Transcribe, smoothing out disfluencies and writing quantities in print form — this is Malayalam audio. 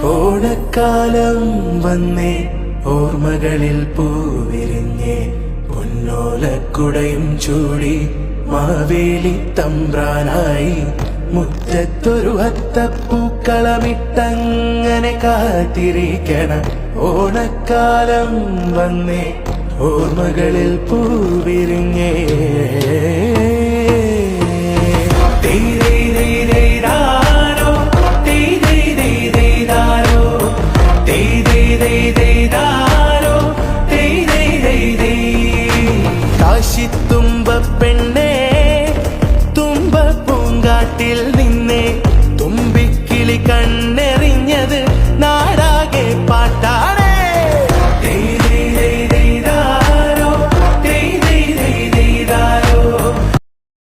ഓണക്കാലം വന്നേ ഓർമ്മകളിൽ പൂവിരിഞ്ഞേ പൊന്നോലക്കുടയും ചൂടി മാവേലി തമ്പ്രാനായി മുറ്റത്തൊരു അത്തപ്പൂക്കളമിട്ടങ്ങനെ കാത്തിരിക്കണം ഓണക്കാലം വന്നേ ഓർമ്മകളിൽ പൂവിരിഞ്ഞേ കാശിത്തുമ്പ പെണ്ണേ തുമ്പ പൂങ്കാട്ടിൽ